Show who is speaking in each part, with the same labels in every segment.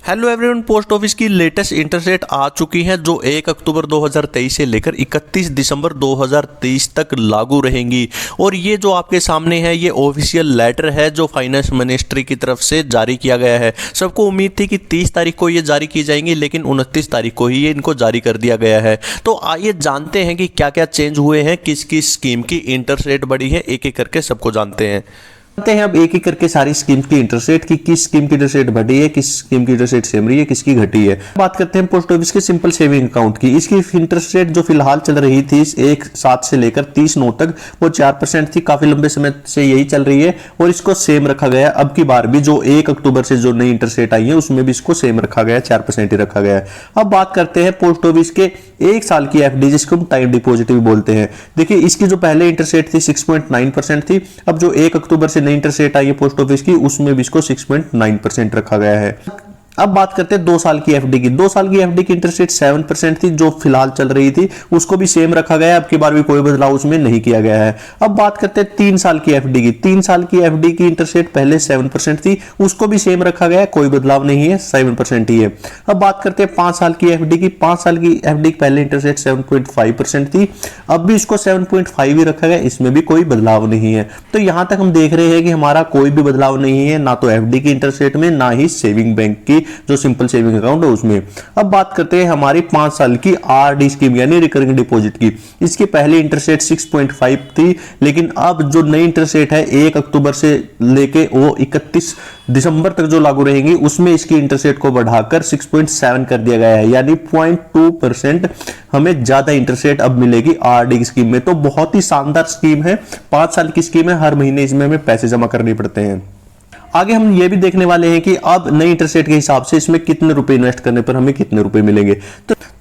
Speaker 1: Hello everyone, post office की latest interest rate आ चुकी हैं जो 1 अक्टूबर 2023 से लेकर 31 दिसंबर 2023 तक लागू रहेंगी। और ये जो आपके सामने है ये ऑफिशियल लेटर है जो फाइनेंस मिनिस्ट्री की तरफ से जारी किया गया है। सबको उम्मीद थी कि 30 तारीख को ये जारी की जाएंगी, लेकिन 29 तारीख को ही ये इनको जारी कर दिया गया है। तो आइए जानते हैं कि क्या क्या चेंज हुए हैं, किस किस स्कीम की इंटरेस्ट रेट बढ़ी है, एक एक करके सबको जानते हैं।
Speaker 2: अब एक एक करके सारी स्कीम की इंटरेस्ट रेट की, किस स्कीम की इंटरेस्ट रेट बढ़ी है, किस स्कीम की इंटरेस्ट रेट सेम रही है, किसकी घटी है। बात करते हैं पोस्ट ऑफिस के सिंपल सेविंग अकाउंट की। इसकी इंटरेस्ट रेट जो फिलहाल चल रही थी 1/7 से लेकर 30/9 तक वो 4% थी। काफी लंबे समय से यही चल रही है और इसको सेम रखा गया। अब की बार भी जो 1 अक्टूबर से जो नई इंटरेस्ट रेट आई है उसमें भी इसको सेम रखा गया, 4% ही रखा गया है। अब बात करते हैं पोस्ट ऑफिस के 1 साल की एफडी, जिसको हम टाइम डिपॉजिट भी बोलते हैं। देखिए इसकी जो पहले इंटरेस्ट रेट थी 6.9% थी। अब जो 1 अक्टूबर से नई इंटरेस्ट रेट आई है पोस्ट ऑफिस की उसमें भी इसको 6.9% रखा गया है। अब बात करते हैं 2 साल की एफडी की। 2 साल की एफडी की इंटरेस्ट रेट 7% थी जो फिलहाल चल रही थी, उसको भी सेम रखा गया है। अब की बार भी कोई बदलाव उसमें नहीं किया गया है। अब बात करते हैं 3 साल की एफडी की। 3 साल की एफडी की इंटरेस्ट रेट पहले 7% थी, उसको भी सेम रखा गया है, कोई बदलाव नहीं है, 7% ही है। अब बात करते हैं 5 साल की एफडी की। 5 साल की एफडी की पहले इंटरेस्ट रेट 7.5% थी, अब भी इसको 7.5 ही रखा गया, इसमें भी कोई बदलाव नहीं है। तो यहां तक हम देख रहे हैं कि हमारा कोई भी बदलाव नहीं है, ना तो एफडी की इंटरेस्ट रेट में, ना ही सेविंग बैंक की जो सिंपल सेविंग अकाउंट है उसमें। अब बात करते हैं हमारी 5 साल की आरडी स्कीम यानी रिकरिंग डिपॉजिट की। इसकी पहले इंटरेस्ट रेट 6.5 थी, लेकिन अब जो नई इंटरेस्ट रेट है 1 अक्टूबर से लेके वो 31 दिसंबर तक जो लागू रहेंगी उसमें इसकी इंटरेस्ट रेट को बढ़ाकर 6.7 कर दिया गया है, यानी 0.2% हमें ज्यादा इंटरेस्ट रेट अब मिलेगी आरडी स्कीम में। तो बहुत ही शानदार स्कीम है, 5 साल की स्कीम है, हर महीने इसमें हमें पैसे जमा करने पड़ते हैं। आगे हम ये भी देखने वाले हैं कि अब नई इंटरेस्ट रेट के हिसाब से इसमें कितने रुपए इन्वेस्ट करने पर हमें कितने रुपए मिलेंगे।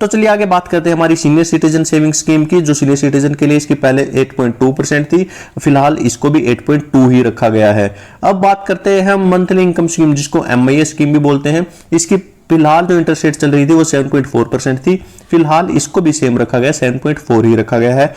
Speaker 2: तो चलिए आगे बात करते हैं हमारी सीनियर सिटीजन सेविंग स्कीम की। जो सीनियर सिटीजन के लिए इसकी पहले 8.2% थी, फिलहाल इसको भी 8.2 ही रखा गया है। अब बात करते हैं हम मंथली इनकम स्कीम, जिसको MIS स्कीम भी बोलते हैं। इसकी फिलहाल जो इंटरेस्ट रेट चल रही थी वो 7.4% थी, फिलहाल इसको भी सेम रखा गया, 7.4 ही रखा गया है।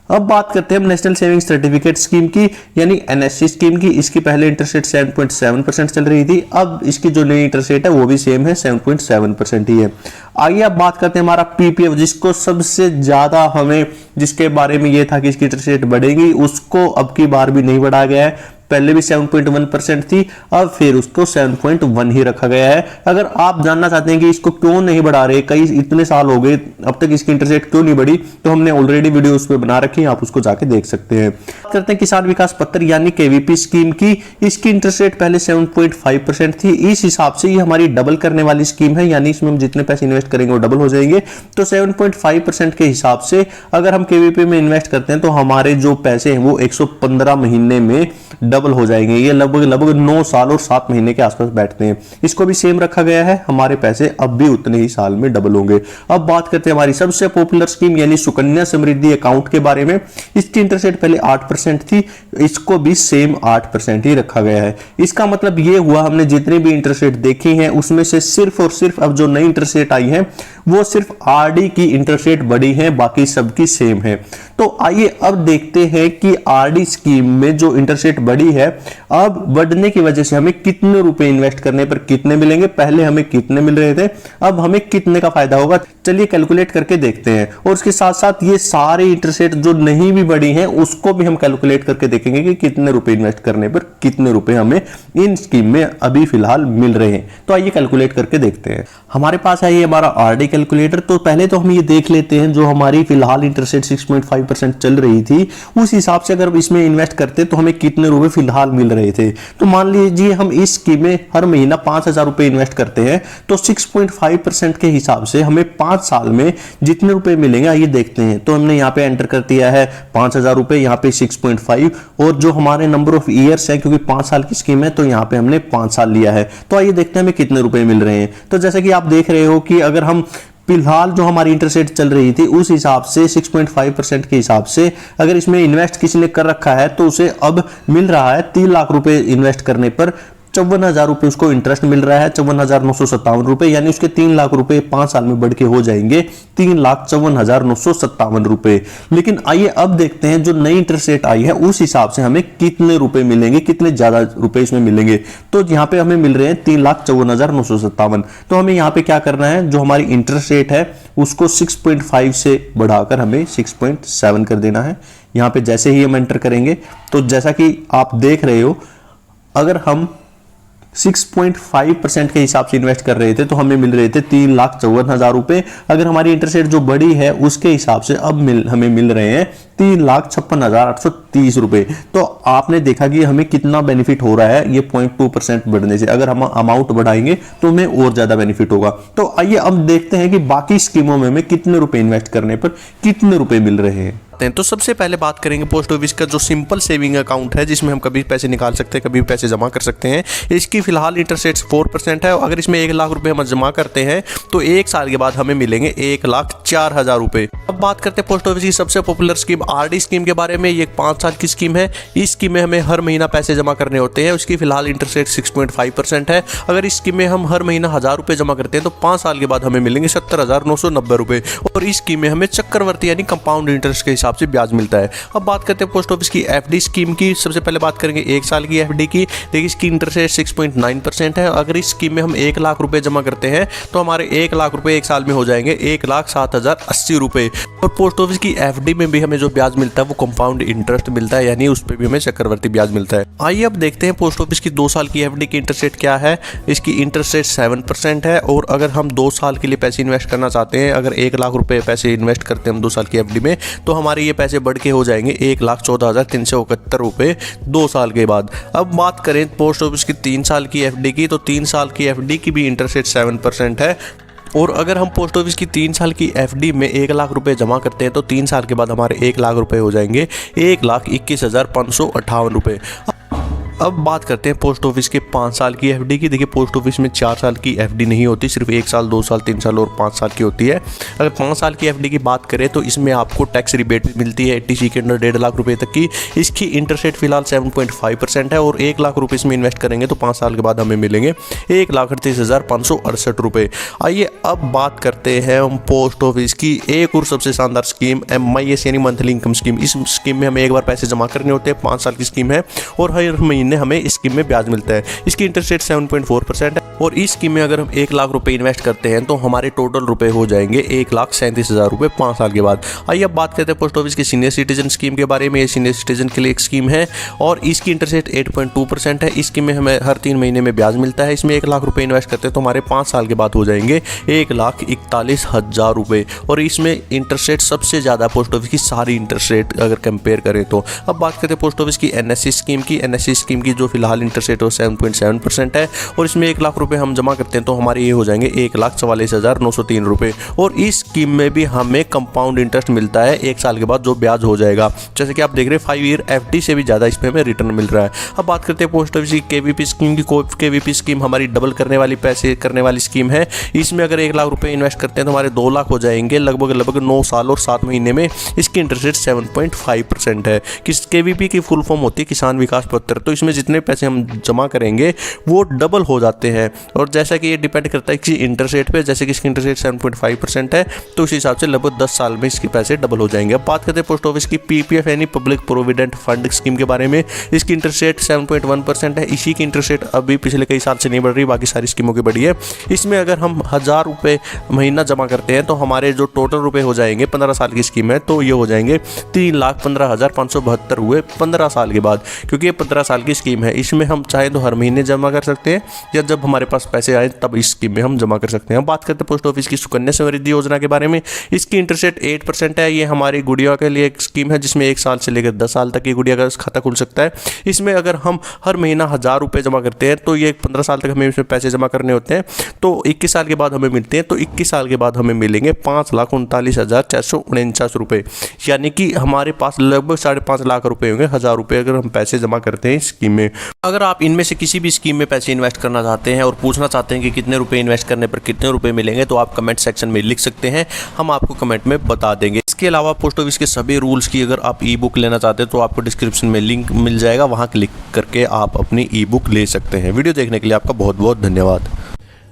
Speaker 2: अब बात करते हैं हम नेशनल सेविंग सर्टिफिकेट स्कीम की यानी NSC स्कीम की। इसकी पहले इंटरेस्ट रेट 7.7% चल रही थी, अब इसकी जो नई इंटरेस्ट रेट है वो भी सेम है, 7.7% ही है। आगे अब बात करते हैं हमारा PPF, जिसको सबसे ज्यादा हमें जिसके बारे में ये था कि इसकी इंटरेस्ट रेट बढ़ेगी, उसको अब की बार भी नहीं बढ़ाया गया है। पहले भी 7.1% थी, अब फिर उसको 7.1 ही रखा गया है। अगर आप जानना चाहते हैं कि इसको क्यों नहीं बढ़ा रहे, कई इतने साल हो गए अब तक इसकी इंटरेस्ट रेट क्यों नहीं बढ़ी, तो हमने ऑलरेडी वीडियो उस पर बना रखी है, आप उसको जाके देख सकते हैं। बात करते हैं किसान विकास पत्र यानी KVP स्कीम की। इसकी इंटरेस्ट रेट पहले 7.5% थी, इस हिसाब से ये हमारी डबल करने वाली स्कीम है, यानी इसमें हम जितने पैसे इन्वेस्ट करेंगे वो डबल हो जाएंगे। तो 7.5% के हिसाब से अगर हम KVP में इन्वेस्ट करते हैं तो हमारे जो पैसे हैं वो 115 महीने में डबल हो जाएंगे। ये लगभग 9 साल और 7 महीने के आसपास बैठते हैं। इसको भी सेम रखा गया है, हमारे पैसे अब भी उतने ही साल में डबल होंगे। अब बात करते हैं हमारी सबसे पॉपुलर स्कीम यानी सुकन्या समृद्धि अकाउंट के बारे में। इसकी इंटरेस्ट रेट पहले 8% थी, इसको भी सेम 8% ही रखा गया है। इसका मतलब ये हुआ हमने जितने भी इंटरेस्ट रेट देखी हैं उसमें से सिर्फ और सिर्फ अब जो नई इंटरेस्ट रेट आई है वो सिर्फ आरडी की इंटरेस्ट रेट बढ़ी है, बाकी सबकी सेम है। तो आइए अब देखते हैं कि आरडी स्कीम में जो इंटरेस्ट रेट बढ़ी है, अब बढ़ने की वजह से हमें कितने रुपए इन्वेस्ट करने पर कितने मिलेंगे, पहले हमें कितने मिल रहे थे, अब हमें कितने का फायदा होगा। चलिए कैलकुलेट करके देखते हैं। और उसके साथ साथ ये सारे इंटरेस्ट रेट जो नहीं भी बढ़ी हैं उसको भी हम कैलकुलेट करके देखेंगे कि कितने रुपए इन्वेस्ट करने पर कितने रुपए हमें इन स्कीम में अभी फिलहाल मिल रहे हैं। तो आइए कैलकुलेट करके देखते हैं। हमारे पास है ये हमारा आरडी कैलकुलेटर। तो पहले तो हम ये देख लेते हैं जो हमारी फिलहाल इंटरेस्ट रेट 6.5% चल रही थी, उस हिसाब से अगर इसमें इन्वेस्ट करते तो हमें कितने रुपए फिलहाल मिल रहे थे। तो मान लीजिए हम इस स्कीम में हर महीना 5,000 रुपए इन्वेस्ट करते हैं, तो 6.5% के हिसाब से हमें 5 साल में जितने रुपए मिलेंगे आइए देखते हैं। तो हमने यहाँ पे एंटर कर दिया है 5,000 रुपए, यहाँ पे 6.5 और जो हमारे नंबर ऑफ ईयर्स है, क्योंकि 5 साल की स्कीम है तो यहाँ पे हमने 5 साल लिया है। तो आइए देखते हैं हमें कितने रुपए मिल रहे हैं। तो जैसे कि आप देख रहे हो कि अगर हम फिलहाल जो हमारी इंटरेस्ट रेट चल रही थी उस हिसाब से 6.5% के हिसाब से अगर इसमें इन्वेस्ट किसी ने कर रखा है तो उसे अब मिल रहा है 3 लाख रुपए इन्वेस्ट करने पर 54,000 रुपए उसको इंटरेस्ट मिल रहा है, 54,957 रुपए, यानी उसके 3 लाख रुपए 5 साल में बढ़ के हो जाएंगे 3,54,957 रुपए। लेकिन आइए अब देखते हैं जो नई इंटरेस्ट रेट आई है उस हिसाब से हमें कितने रुपए मिलेंगे, कितने ज्यादा रुपए इसमें मिलेंगे। तो यहाँ पे हमें मिल रहे हैं 3,54,957। तो हमें यहाँ पे क्या करना है, जो हमारी इंटरेस्ट रेट है उसको 6.5 से बढ़ाकर हमें 6.7 कर देना है। यहाँ पे जैसे ही हम एंटर करेंगे तो जैसा कि आप देख रहे हो, अगर हम 6.5% के हिसाब से इन्वेस्ट कर रहे थे तो हमें मिल रहे थे 3,54,000 रुपए। अगर हमारी इंटरेस्ट रेट जो बढ़ी है उसके हिसाब से अब हमें मिल रहे हैं 3,56,830 रुपए। तो आपने देखा कि हमें कितना बेनिफिट हो रहा है ये 0.2% बढ़ने से। अगर हम अमाउंट बढ़ाएंगे तो हमें और ज्यादा बेनिफिट होगा। तो आइए अब देखते हैं कि बाकी स्कीमों में हमें कितने रुपए इन्वेस्ट करने पर कितने रुपए मिल रहे हैं।
Speaker 1: तो सबसे पहले बात करेंगे पोस्ट ऑफिस का जो सिंपल सेविंग अकाउंट है, जिसमें हम कभी पैसे निकाल सकते हैं, कभी पैसे जमा कर सकते हैं। इसकी फिलहाल इंटरेस्ट रेट 4% है। अगर इसमें 1 लाख रुपए हम जमा करते हैं तो 1 साल के बाद हमें मिलेंगे 1,04,000 रुपए। अब बात करते हैं पोस्ट ऑफिस की सबसे पॉपुलर स्कीम आरडी स्कीम के बारे में। ये 5 साल की स्कीम है। इस स्कीम में हमें हर महीना पैसे जमा करने होते हैं। उसकी फिलहाल इंटरेस्ट रेट 6.5% है। अगर इस स्कीम में हम हर महीना 1,000 रुपए जमा करते हैं तो 5 साल के बाद हमें मिलेंगे 70,990 रुपए। और इस स्कीम में हमें चक्रवर्ती यानी कंपाउंड इंटरेस्ट के हिसाब से ब्याज मिलता है। अब बात करते हैं पोस्ट ऑफिस की एफडी स्कीम की। सबसे पहले बात करेंगे 1 साल की एफडी की। देखिए इसकी इंटरेस्ट रेट 6.9% है। अगर इस स्कीम में हम 1 लाख रुपए जमा करते हैं तो हमारे 1 लाख रुपए 1 साल में हो जाएंगे 1,07,080 रुपए। और पोस्ट ऑफिस की एफडी में भी हमें जो ब्याज मिलता है वो कंपाउंड इंटरेस्ट मिलता है, यानी उस पर भी हमें चक्रवर्ती ब्याज मिलता है। आइए अब देखते हैं पोस्ट ऑफिस की 2 साल की एफडी की इंटरेस्ट रेट क्या है। इसकी इंटरेस्ट रेट 7% है। और अगर हम 2 साल के लिए पैसे इन्वेस्ट करना चाहते हैं, अगर 1 लाख रुपए पैसे इन्वेस्ट करते हैं हम 2 साल की एफडी में, तो हमारे ये पैसे बढ़ के हो जाएंगे 1,14,371 रुपए 2 साल के बाद। अब बात करें पोस्ट ऑफिस की 3 साल की एफडी की, तो 3 साल की एफडी की भी इंटरेस्ट रेट 7% है। और अगर हम पोस्ट ऑफिस की 3 साल की एफडी में 1 लाख रुपए जमा करते हैं तो 3 साल के बाद हमारे 1 लाख रुपए हो जाएंगे 1,21,558 रुपए। अब बात करते हैं पोस्ट ऑफिस के 5 साल की एफडी की। देखिए पोस्ट ऑफिस में 4 साल की एफडी नहीं होती, सिर्फ 1 साल, 2 साल, 3 साल और 5 साल की होती है। अगर 5 साल की एफडी की बात करें तो इसमें आपको टैक्स रिबेट भी मिलती है 80C के अंदर 1.5 लाख रुपए तक की। इसकी इंटरेस्ट रेट फिलहाल 7.5% है। और 1 लाख रुपए इसमें इन्वेस्ट करेंगे तो 5 साल के बाद हमें मिलेंगे 1,38,568 रुपए। आइए अब बात करते हैं हम पोस्ट ऑफिस की एक और सबसे शानदार स्कीम MIS यानी मंथली इनकम स्कीम। इस स्कीम में हमें एक बार पैसे जमा करने होते हैं। 5 साल की स्कीम है और हर महीने हमें इस स्कीम में ब्याज मिलता है। इसकी इंटरेस्ट रेट 7.4% है। और इस स्कीम में अगर हम 1 लाख रुपए इन्वेस्ट करते हैं तो हमारे टोटल रुपए हो जाएंगे 1,37,000 रुपए 5 साल के बाद। आइए अब बात करते हैं पोस्ट ऑफिस की सीनियर सिटीजन स्कीम के बारे में। ये सीनियर सिटीजन के लिए एक स्कीम है और इसकी इंटरेस्ट रेट 8.2% है। इस स्कीम में हमें हर 3 महीने में ब्याज मिलता है। इसमें 1 लाख रुपए इन्वेस्ट करते हैं तो हमारे 5 साल के बाद हो जाएंगे 1,41,000 रुपए। और इसमें इंटरेस्ट रेट सबसे ज़्यादा पोस्ट ऑफिस की सारी इंटरेस्ट रेट अगर कंपेयर करें तो। अब बात करते हैं पोस्ट ऑफिस की NSC स्कीम की। NSC स्कीम की जो फिलहाल इंटरेस्ट रेट 7.7% है। और इसमें 1 लाख रुपए हम जमा करते हैं तो हमारे ये हो जाएंगे 1,44,903 रुपए। और इस स्कीम में भी हमें कंपाउंड इंटरेस्ट मिलता है 1 साल के बाद जो ब्याज हो जाएगा। जैसे कि आप देख रहे हैं 5 ईयर FD से भी ज़्यादा इसमें हमें रिटर्न मिल रहा है। अब बात करते हैं पोस्ट ऑफिस की KVP स्कीम की। KVP स्कीम हमारी डबल करने वाली पैसे करने वाली स्कीम है। इसमें अगर 1 लाख रुपए इन्वेस्ट करते हैं तो हमारे 2 लाख हो जाएंगे लगभग 9 साल और 7 महीने में। इसकी इंटरेस्ट रेट 7.5% है। KVP की फुल फॉर्म होती है किसान विकास पत्र। तो इसमें जितने पैसे हम जमा करेंगे वो डबल हो जाते हैं। और जैसा कि ये डिपेंड करता है किसी इंटरेस्ट रेट पे, जैसे कि इसकी इंटरेस्ट रेट 7.5% है तो उस हिसाब से लगभग 10 साल में इसके पैसे डबल हो जाएंगे। अब बात करते हैं पोस्ट ऑफिस की PPF यानी पब्लिक प्रोविडेंट फंड स्कीम के बारे में। इसकी इंटरेस्ट रेट 7.1% है। इसी की इंटरेस्ट रेट अभी पिछले कई साल से नहीं बढ़ रही, बाकी सारी स्कीमों की बढ़ी है। इसमें अगर हम 1,000 रुपये महीना जमा करते हैं तो हमारे जो टोटल रुपए हो जाएंगे, 15 साल की स्कीम है तो ये हो जाएंगे 3,15,572 हुए 15 साल के बाद। क्योंकि ये 15 साल की स्कीम है, इसमें हम चाहे तो हर महीने जमा कर सकते हैं या जब हमारे पास पैसे आए तब इस स्कीम में हम जमा कर सकते हैं। बात करते हैं पोस्ट ऑफिस की सुकन्या समृद्धि योजना के बारे में। इसकी इंटरेस्ट रेट 8% है। ये हमारी गुड़िया के लिए एक स्कीम है जिसमें 1 साल से लेकर 10 साल तक की गुड़िया का खाता खुल सकता है। इसमें अगर हम हर महीना 1,000 रुपये जमा करते हैं तो ये 15 साल तक हमें इसमें पैसे जमा करने होते हैं। तो 21 साल के बाद हमें मिलते हैं तो 21 साल के बाद हमें मिलेंगे 5,39,449 रुपये। यानी कि हमारे पास लगभग 5.5 लाख रुपए होंगे 1,000 रुपये अगर हम पैसे जमा करते हैं इस स्कीम में। अगर आप इनमें से किसी भी स्कीम में पैसे इन्वेस्ट करना चाहते हैं और पूछना चाहते हैं कि कितने रुपए इन्वेस्ट करने पर कितने रुपए मिलेंगे, तो आप कमेंट सेक्शन में लिख सकते हैं, हम आपको कमेंट में बता देंगे। इसके अलावा पोस्ट ऑफिस के सभी रूल्स की अगर आप ई बुक लेना चाहते हैं तो आपको डिस्क्रिप्शन में लिंक मिल जाएगा, वहाँ क्लिक करके आप अपनी ई बुक ले सकते हैं। वीडियो देखने के लिए आपका बहुत बहुत धन्यवाद।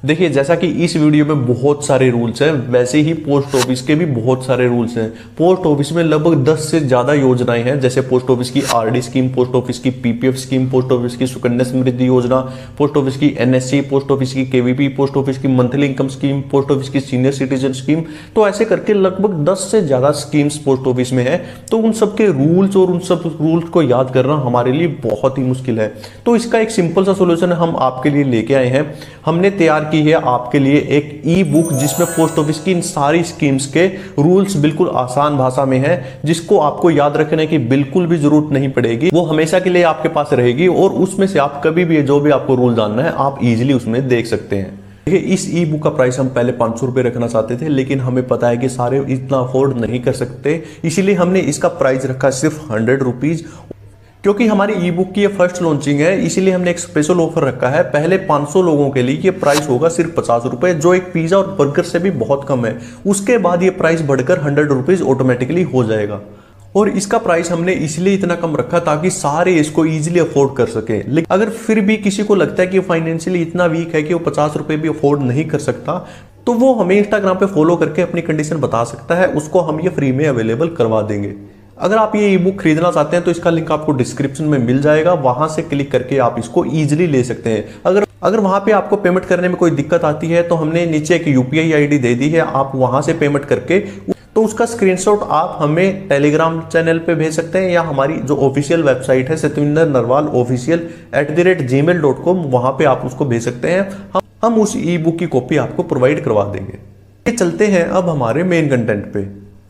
Speaker 3: देखिए, जैसा कि इस वीडियो में बहुत सारे रूल्स हैं, वैसे ही पोस्ट ऑफिस के भी बहुत सारे रूल्स हैं। पोस्ट ऑफिस में लगभग 10 से ज़्यादा योजनाएं हैं, जैसे पोस्ट ऑफिस की आरडी स्कीम, पोस्ट ऑफिस की पीपीएफ स्कीम, पोस्ट ऑफिस की सुकन्या समृद्धि योजना, पोस्ट ऑफिस की एनएससी, पोस्ट ऑफिस की केवीपी, पोस्ट ऑफिस की monthly income scheme, post office की सीनियर सिटीजन स्कीम। तो ऐसे करके लगभग 10 से ज़्यादा स्कीम्स पोस्ट ऑफिस में है। तो उन सब के रूल्स और उन सब रूल्स को याद करना हमारे लिए बहुत ही मुश्किल है। तो इसका एक सिंपल सा सोल्यूशन हम आपके लिए लेके आए हैं। हमने तैयार की है आपके लिए एक ई बुक, जिसमें पोस्ट ऑफिस की इन सारी स्कीम्स के रूल्स बिल्कुल आसान भाषा में है, जिसको आपको याद रखने की बिल्कुल भी जरूरत नहीं पड़ेगी। वो हमेशा के लिए आपके पास रहेगी और उसमें से आप कभी भी जो भी आपको रूल जानना है आप इजीली उसमें देख सकते हैं। देखिए, इस ई बुक का प्राइस हम पहले 500 रुपये रखना चाहते थे, लेकिन हमें पता है कि सारे इतना अफोर्ड नहीं कर सकते, इसीलिए हमने इसका प्राइस रखा सिर्फ 100 रुपीज। क्योंकि हमारी ई बुक की ये फर्स्ट लॉन्चिंग है, इसीलिए हमने एक स्पेशल ऑफर रखा है। पहले 500 लोगों के लिए ये प्राइस होगा सिर्फ 50 रुपए, जो एक पिज्जा और बर्गर से भी बहुत कम है। उसके बाद ये प्राइस बढ़कर 100 रुपीज ऑटोमेटिकली हो जाएगा। और इसका प्राइस हमने इसलिए इतना कम रखा ताकि सारे इसको इजीली अफोर्ड कर सके। लेकिन अगर फिर भी किसी को लगता है कि फाइनेंशियली इतना वीक है कि वो 50 रुपए भी अफोर्ड नहीं कर सकता, तो वो हमें इंस्टाग्राम पे फॉलो करके अपनी कंडीशन बता सकता है, उसको हम ये फ्री में अवेलेबल करवा देंगे। अगर आप ये ई बुक खरीदना चाहते हैं तो इसका लिंक आपको डिस्क्रिप्शन में मिल जाएगा, वहां से क्लिक करके आप इसको इजीली ले सकते हैं। अगर वहां पे आपको पेमेंट करने में कोई दिक्कत आती है तो हमने नीचे एक यूपीआई आईडी दे दी है, आप वहां से पेमेंट करके तो उसका स्क्रीनशॉट आप हमें टेलीग्राम चैनल पे भेज सकते हैं, या हमारी जो ऑफिशियल वेबसाइट है सतविंदर नरवाल ऑफिशियल @gmail.com, वहां पे आप उसको भेज सकते हैं। हम उस ई बुक की कॉपी आपको प्रोवाइड करवा देंगे। चलते हैं अब हमारे मेन कंटेंट पे।